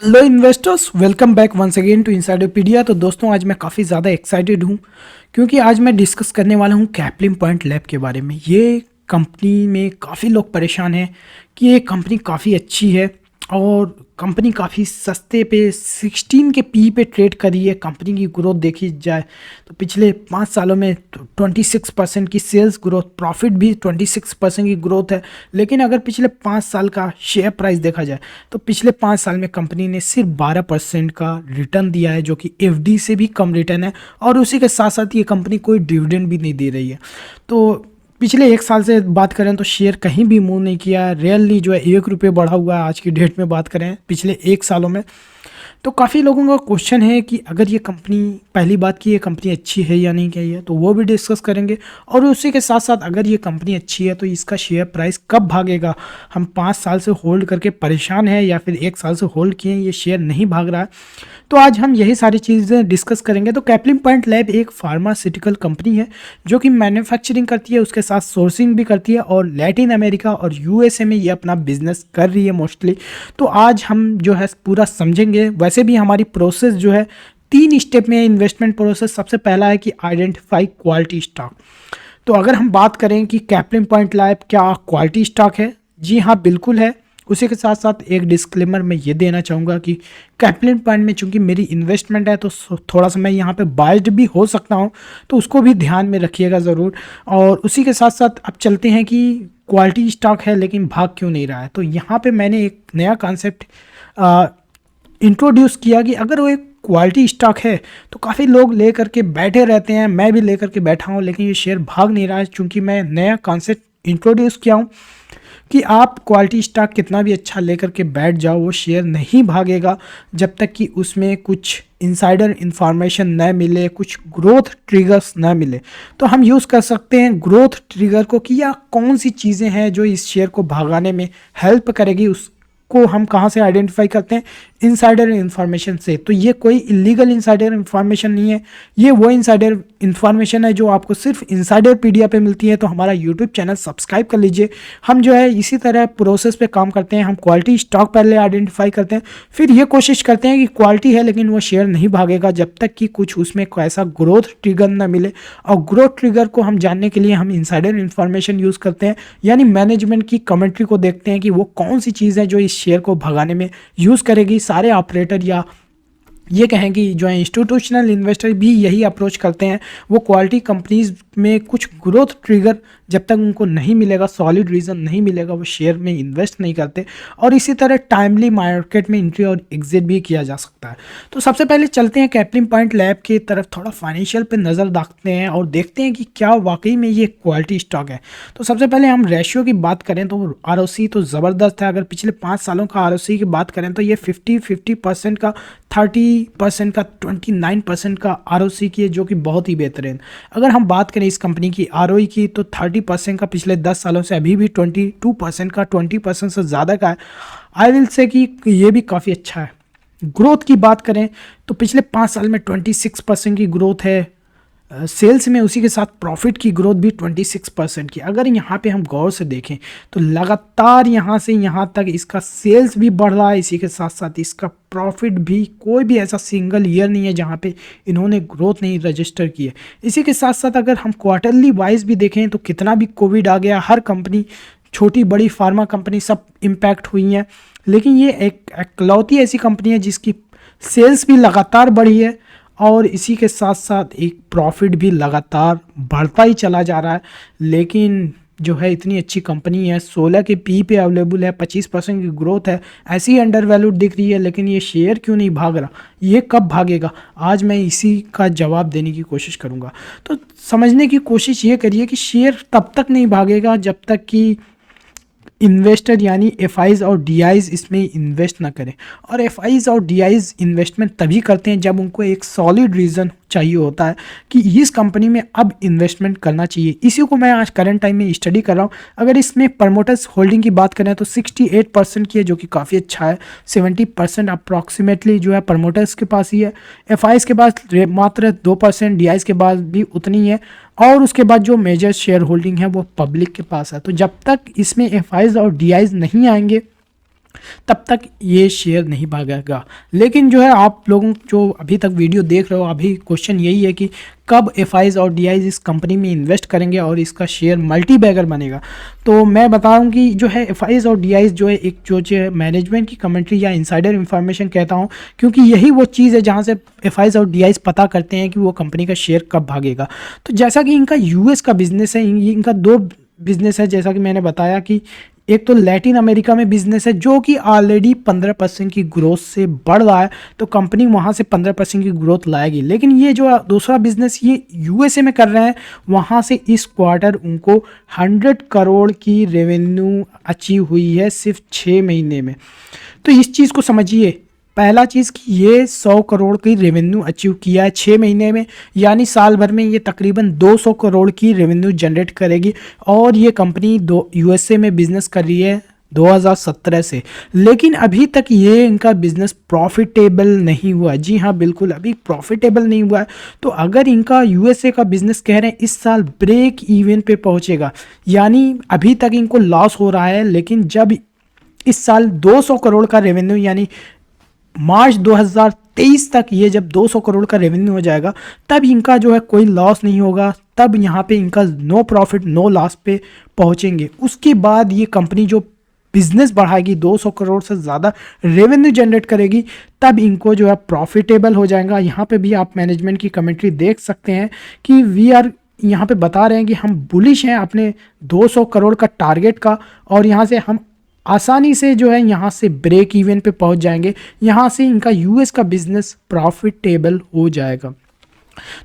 Hello investors, welcome back once again to Insiderpedia. तो दोस्तों, आज मैं काफ़ी ज़्यादा एक्साइटेड हूँ क्योंकि आज मैं डिस्कस करने वाला हूँ कैपलिन पॉइंट लैब के बारे में। ये कंपनी में काफ़ी लोग परेशान हैं कि ये कंपनी काफ़ी अच्छी है और कंपनी काफ़ी सस्ते पे 16 के पी पे ट्रेड करी है। कंपनी की ग्रोथ देखी जाए तो पिछले 5 सालों में 26% की सेल्स ग्रोथ, प्रॉफिट भी 26% की ग्रोथ है। लेकिन अगर पिछले 5 साल का शेयर प्राइस देखा जाए तो पिछले 5 साल में कंपनी ने सिर्फ 12% का रिटर्न दिया है, जो कि एफडी से भी कम रिटर्न है। और उसी के साथ साथ ये कंपनी कोई डिविडेंड भी नहीं दे रही है। तो पिछले 1 साल से बात करें तो शेयर कहीं भी मूव नहीं किया। रियली जो है 1 रुपये बढ़ा हुआ है आज की डेट में बात करें पिछले 1 सालों में। तो काफ़ी लोगों का क्वेश्चन है कि अगर ये कंपनी, पहली बात कि ये कंपनी अच्छी है या नहीं है, तो वो भी डिस्कस करेंगे। और उसी के साथ साथ अगर ये कंपनी अच्छी है तो इसका शेयर प्राइस कब भागेगा। हम 5 साल से होल्ड करके परेशान हैं या फिर 1 साल से होल्ड किए ये शेयर नहीं भाग रहा है। तो आज हम यही सारी चीज़ें डिस्कस करेंगे। तो कैपलिन पॉइंट लैब एक फार्मास्यूटिकल कंपनी है जो कि मैन्युफैक्चरिंग करती है, उसके साथ सोर्सिंग भी करती है और लैटिन अमेरिका और यूएसए में ये अपना बिजनेस कर रही है मोस्टली। तो आज हम जो है पूरा समझेंगे। वैसे भी हमारी प्रोसेस जो है 3 स्टेप में इन्वेस्टमेंट प्रोसेस। सबसे पहला है कि आइडेंटिफाई क्वालिटी स्टॉक। तो अगर हम बात करें कि कैपलिन पॉइंट लैब क्या क्वालिटी स्टॉक है, जी हाँ बिल्कुल है। उसी के साथ साथ एक डिस्क्लेमर मैं ये देना चाहूँगा कि कैपलिन पॉइंट में चूंकि मेरी इन्वेस्टमेंट है तो थोड़ा सा मैं यहाँ पे बायस्ड भी हो सकता हूँ, तो उसको भी ध्यान में रखिएगा ज़रूर। और उसी के साथ साथ अब चलते हैं कि क्वालिटी स्टॉक है लेकिन भाग क्यों नहीं रहा है। तो यहाँ पे मैंने एक नया कॉन्सेप्ट इंट्रोड्यूस किया कि अगर वो एक क्वालिटी स्टॉक है तो काफ़ी लोग ले करके बैठे रहते हैं, मैं भी ले करके बैठा हूँ, लेकिन ये शेयर भाग नहीं रहा है। चूँकि मैं नया कॉन्सेप्ट इंट्रोड्यूस किया हूँ कि आप क्वालिटी स्टॉक कितना भी अच्छा लेकर के बैठ जाओ, वो शेयर नहीं भागेगा जब तक कि उसमें कुछ इनसाइडर इंफॉर्मेशन न मिले, कुछ ग्रोथ ट्रिगर्स न मिले। तो हम यूज़ कर सकते हैं ग्रोथ ट्रिगर को कि या कौन सी चीज़ें हैं जो इस शेयर को भागाने में हेल्प करेगी। उसको हम कहाँ से आइडेंटिफाई करते हैं? इनसाइडर इन्फॉर्मेशन से। तो ये कोई इलीगल इनसाइडर इन्फॉर्मेशन नहीं है, ये वो इनसाइडर इन्फॉर्मेशन है जो आपको सिर्फ इनसाइडर पीडिया पे मिलती है। तो हमारा यूट्यूब चैनल सब्सक्राइब कर लीजिए। हम जो है इसी तरह प्रोसेस पे काम करते हैं। हम क्वालिटी स्टॉक पहले आइडेंटिफाई करते हैं, फिर ये कोशिश करते हैं कि क्वालिटी है लेकिन वो शेयर नहीं भागेगा जब तक कि कुछ उसमें ऐसा ग्रोथ ट्रिगर ना मिले। और ग्रोथ ट्रिगर को हम जानने के लिए हम इनसाइडर इन्फॉर्मेशन यूज़ करते हैं, यानी मैनेजमेंट की कमेंट्री को देखते हैं कि वो कौन सी चीज़ है जो इस शेयर को भगाने में यूज़ करेगी। सारे ऑपरेटर या ये कहें कि जो है इंस्टीट्यूशनल इन्वेस्टर भी यही अप्रोच करते हैं। वो क्वालिटी कंपनीज में कुछ ग्रोथ ट्रिगर जब तक उनको नहीं मिलेगा, सॉलिड रीज़न नहीं मिलेगा, वो शेयर में इन्वेस्ट नहीं करते। और इसी तरह टाइमली मार्केट में एंट्री और एग्जिट भी किया जा सकता है। तो सबसे पहले चलते हैं कैपलिन पॉइंट लैब की तरफ, थोड़ा फाइनेंशियल पे नज़र डालते हैं और देखते हैं कि क्या वाकई में ये क्वालिटी स्टॉक है। तो सबसे पहले हम रेशियो की बात करें तो आरओसी तो ज़बरदस्त है। अगर पिछले 5 सालों का आरओसी की बात करें तो ये 50% का, 30% का, 29% का आरओसी की है, जो कि बहुत ही बेहतरीन। अगर हम बात करें इस कंपनी की आरओई की तो 30% का पिछले 10 सालों से, अभी भी 22% का, 20% से ज़्यादा का है। आई विल से कि ये भी काफ़ी अच्छा है। ग्रोथ की बात करें तो पिछले 5 साल में 26% की ग्रोथ है सेल्स में, उसी के साथ प्रॉफिट की ग्रोथ भी 26% की। अगर यहाँ पे हम गौर से देखें तो लगातार यहाँ से यहाँ तक इसका सेल्स भी बढ़ रहा है, इसी के साथ साथ इसका प्रॉफिट भी। कोई भी ऐसा सिंगल ईयर नहीं है जहाँ पे इन्होंने ग्रोथ नहीं रजिस्टर की है। इसी के साथ साथ अगर हम क्वार्टरली वाइज भी देखें तो कितना भी कोविड आ गया, हर कंपनी, छोटी बड़ी फार्मा कंपनी सब इम्पैक्ट हुई हैं, लेकिन ये एक इकलौती ऐसी कंपनी है जिसकी सेल्स भी लगातार बढ़ी है और इसी के साथ साथ एक प्रॉफिट भी लगातार बढ़ता ही चला जा रहा है। लेकिन जो है इतनी अच्छी कंपनी है, 16 के पी पे अवेलेबल है, 25% की ग्रोथ है, ऐसी ही अंडर वैल्यूड दिख रही है, लेकिन ये शेयर क्यों नहीं भाग रहा, ये कब भागेगा? आज मैं इसी का जवाब देने की कोशिश करूँगा। तो समझने की कोशिश ये करिए कि शेयर तब तक नहीं भागेगा जब तक कि इन्वेस्टर यानी एफआईज और डीआईज इसमें इन्वेस्ट ना करें। और एफआईज और डीआईज इन्वेस्टमेंट तभी करते हैं जब उनको एक सॉलिड रीज़न चाहिए होता है कि इस कंपनी में अब इन्वेस्टमेंट करना चाहिए। इसी को मैं आज करंट टाइम में स्टडी कर रहा हूँ। अगर इसमें प्रमोटर्स होल्डिंग की बात करें तो 68% की है, जो कि काफ़ी अच्छा है। 70% अप्रॉक्सीमेटली जो है प्रमोटर्स के पास ही है। एफआईज के पास मात्र 2%, डीआईज के पास भी उतनी है, और उसके बाद जो मेजर शेयर होल्डिंग है वो पब्लिक के पास है। तो जब तक इसमें एफआईज और डीआईज नहीं आएंगे तब तक ये शेयर नहीं भागेगा। लेकिन जो है आप लोगों जो अभी तक वीडियो देख रहे हो, अभी क्वेश्चन यही है कि कब एफआईज और डीआईज इस कंपनी में इन्वेस्ट करेंगे और इसका शेयर मल्टी बैगर बनेगा। तो मैं बता रहा हूँ कि जो है एफआईज और डीआईज जो है एक जो मैनेजमेंट की कमेंट्री या इनसाइडर इन्फॉर्मेशन कहता हूँ, क्योंकि यही वो चीज़ है जहाँ से एफआईज और डीआईज पता करते हैं कि वो कंपनी का शेयर कब भागेगा। तो जैसा कि इनका यूएस का बिजनेस है, इनका दो बिजनेस है जैसा कि मैंने बताया कि एक तो लैटिन अमेरिका में बिजनेस है जो कि ऑलरेडी 15% की ग्रोथ से बढ़ रहा है, तो कंपनी वहाँ से 15% की ग्रोथ लाएगी। लेकिन ये जो दूसरा बिजनेस ये यूएसए में कर रहे हैं, वहाँ से इस क्वार्टर उनको 100 करोड़ की रेवेन्यू अचीव हुई है सिर्फ 6 महीने में। तो इस चीज़ को समझिए, पहला चीज़ कि ये 100 करोड़ की रेवेन्यू अचीव किया है 6 महीने में, यानी साल भर में ये तकरीबन 200 करोड़ की रेवेन्यू जनरेट करेगी। और ये कंपनी यूएसए में बिजनेस कर रही है 2017 से, लेकिन अभी तक ये इनका बिजनेस प्रॉफिटेबल नहीं हुआ है। जी हाँ, बिल्कुल अभी प्रॉफिटेबल नहीं हुआ है। तो अगर इनका यूएसए का बिजनेस कह रहे हैं इस साल ब्रेक इवन पे पहुंचेगा, यानी अभी तक इनको लॉस हो रहा है, लेकिन जब इस साल 200 करोड़ का रेवेन्यू यानी मार्च 2023 तक ये जब 200 करोड़ का रेवेन्यू हो जाएगा, तब इनका जो है कोई लॉस नहीं होगा, तब यहाँ पे इनका नो प्रॉफिट नो लॉस पे पहुँचेंगे। उसके बाद ये कंपनी जो बिजनेस बढ़ाएगी, 200 करोड़ से ज़्यादा रेवेन्यू जनरेट करेगी, तब इनको जो है प्रॉफिटेबल हो जाएगा। यहाँ पे भी आप मैनेजमेंट की कमेंट्री देख सकते हैं कि वी आर यहाँ पे बता रहे हैं कि हम बुलिश हैं अपने 200 करोड़ का टारगेट का, और यहाँ से हम आसानी से जो है यहाँ से ब्रेक इवन पे पहुँच जाएंगे, यहाँ से इनका यूएस का बिजनेस प्रॉफिटेबल हो जाएगा।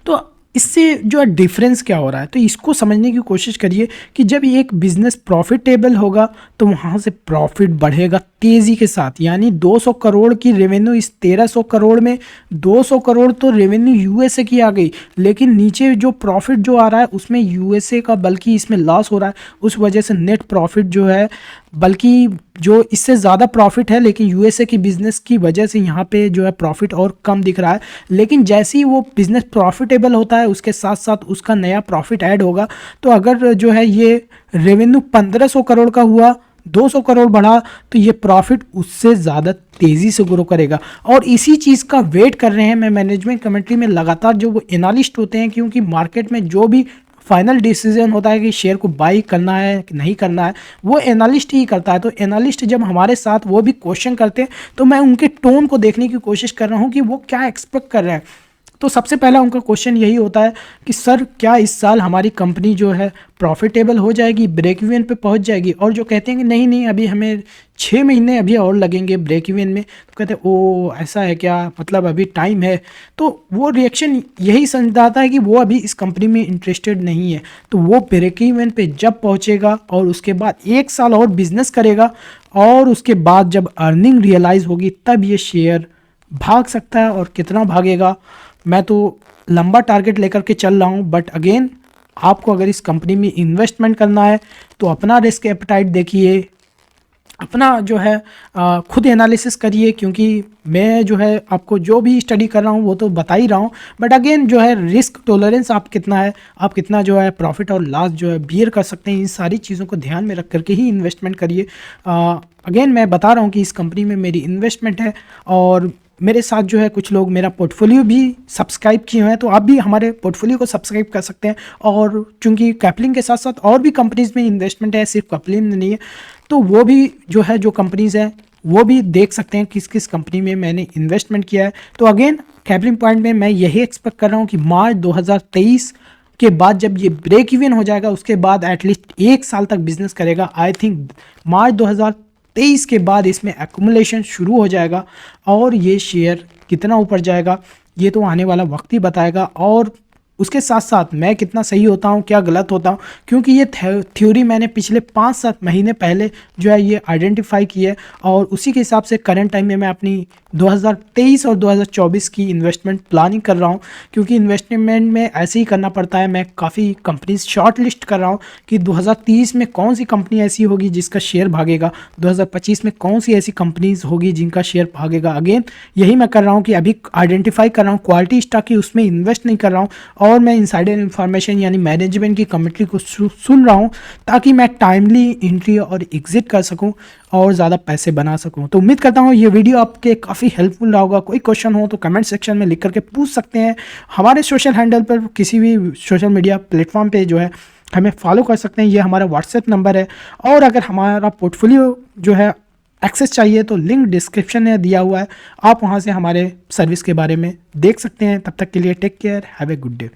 तो इससे जो है डिफरेंस क्या हो रहा है, तो इसको समझने की कोशिश करिए कि जब एक बिज़नेस प्रॉफिटेबल होगा तो वहाँ से प्रॉफिट बढ़ेगा तेज़ी के साथ। यानी 200 करोड़ की रेवेन्यू इस 1300 करोड़ में 200 करोड़ तो रेवेन्यू यूएसए की आ गई, लेकिन नीचे जो प्रॉफिट जो आ रहा है उसमें यूएसए का बल्कि इसमें लॉस हो रहा है। उस वजह से नेट प्रॉफिट जो है बल्कि जो इससे ज़्यादा प्रॉफिट है, लेकिन यूएसए की बिज़नेस की वजह से यहाँ पे जो है प्रॉफिट और कम दिख रहा है। लेकिन जैसे ही वो बिज़नेस प्रॉफिटेबल होता है उसके साथ साथ उसका नया प्रॉफिट ऐड होगा। तो अगर जो है ये रेवेन्यू 1500 करोड़ का हुआ, 200 करोड़ बढ़ा, तो ये प्रॉफिट उससे ज़्यादा तेज़ी से ग्रो करेगा। और इसी चीज़ का वेट कर रहे हैं मैं मैनेजमेंट कमेंट्री में लगातार जो वो एनालिस्ट होते हैं, क्योंकि मार्केट में जो भी फाइनल डिसीजन होता है कि शेयर को बाई करना है कि नहीं करना है, वो एनालिस्ट ही करता है। तो एनालिस्ट जब हमारे साथ वो भी क्वेश्चन करते हैं, तो मैं उनके टोन को देखने की कोशिश कर रहा हूँ कि वो क्या एक्सपेक्ट कर रहे हैं। तो सबसे पहला उनका क्वेश्चन यही होता है कि सर क्या इस साल हमारी कंपनी जो है प्रॉफिटेबल हो जाएगी, ब्रेक इवन पे पहुंच जाएगी। और जो कहते हैं कि नहीं नहीं अभी हमें 6 महीने अभी और लगेंगे ब्रेक इवन में, तो कहते हैं ओ ऐसा है क्या, मतलब अभी टाइम है। तो वो रिएक्शन यही समझाता है कि वो अभी इस कंपनी में इंटरेस्टेड नहीं है। तो वो ब्रेक इवन पे जब पहुँचेगा और उसके बाद 1 साल और बिजनेस करेगा, और उसके बाद जब अर्निंग रियलाइज़ होगी तब ये शेयर भाग सकता है। और कितना भागेगा, मैं तो लंबा टारगेट लेकर के चल रहा हूँ। बट अगेन आपको अगर इस कंपनी में इन्वेस्टमेंट करना है तो अपना रिस्क एपेटाइट देखिए, अपना जो है खुद एनालिसिस करिए, क्योंकि मैं जो है आपको जो भी स्टडी कर रहा हूँ वो तो बता ही रहा हूँ। बट अगेन जो है रिस्क टॉलरेंस आप कितना है, आप कितना जो है प्रॉफिट और लॉस जो है बियर कर सकते हैं, इन सारी चीज़ों को ध्यान में रख करके ही इन्वेस्टमेंट करिए। अगेन मैं बता रहा हूँ कि इस कंपनी में मेरी इन्वेस्टमेंट है, और मेरे साथ जो है कुछ लोग मेरा पोर्टफोलियो भी सब्सक्राइब किए हुए हैं, तो आप भी हमारे पोर्टफोलियो को सब्सक्राइब कर सकते हैं। और चूंकि कैपलिंग के साथ साथ और भी कंपनीज़ में इन्वेस्टमेंट है, सिर्फ कैपलिंग में नहीं है, तो वो भी जो है जो कंपनीज़ हैं वो भी देख सकते हैं किस किस कंपनी में मैंने इन्वेस्टमेंट किया है। तो अगेन कैपलिंग पॉइंट में मैं यही एक्सपेक्ट कर रहा हूँ कि मार्च 2023 के बाद जब ये ब्रेक इवन हो जाएगा, उसके बाद एटलीस्ट 1 साल तक बिजनेस करेगा। आई थिंक मार्च 2023 के बाद इसमें एक्यूमुलेशन शुरू हो जाएगा, और ये शेयर कितना ऊपर जाएगा ये तो आने वाला वक्त ही बताएगा। और उसके साथ साथ मैं कितना सही होता हूँ क्या गलत होता हूँ, क्योंकि ये थ्योरी मैंने पिछले 5-7 महीने पहले जो है ये आइडेंटिफाई की है, और उसी के हिसाब से करंट टाइम में मैं अपनी 2023 और 2024 की इन्वेस्टमेंट प्लानिंग कर रहा हूँ। क्योंकि इन्वेस्टमेंट में ऐसे ही करना पड़ता है। मैं काफ़ी कंपनीज शॉर्ट लिस्ट कर रहा हूँ कि 2030 में कौन सी कंपनी ऐसी होगी जिसका शेयर भागेगा, 2025 में कौन सी ऐसी कंपनीज होगी जिनका शेयर भागेगा। अगेन यही मैं कर रहा हूँ कि अभी आइडेंटिफाई कर रहा हूँ क्वालिटी स्टॉक की, उसमें इन्वेस्ट नहीं कर रहा हूँ। और मैं इनसाइडर इन्फॉर्मेशन यानी मैनेजमेंट की कमेंट्री को सुन रहा हूँ, ताकि मैं टाइमली एंट्री और एग्जिट कर सकूँ और ज़्यादा पैसे बना सकूँ। तो उम्मीद करता हूँ ये वीडियो आपके काफ़ी हेल्पफुल रहा होगा। कोई क्वेश्चन हो तो कमेंट सेक्शन में लिख करके पूछ सकते हैं। हमारे सोशल हैंडल पर किसी भी सोशल मीडिया प्लेटफॉर्म पे जो है हमें फॉलो कर सकते हैं। ये हमारा व्हाट्सएप नंबर है। और अगर हमारा पोर्टफोलियो जो है एक्सेस चाहिए तो लिंक डिस्क्रिप्शन में दिया हुआ है, आप वहाँ से हमारे सर्विस के बारे में देख सकते हैं। तब तक के लिए take care, have a good day.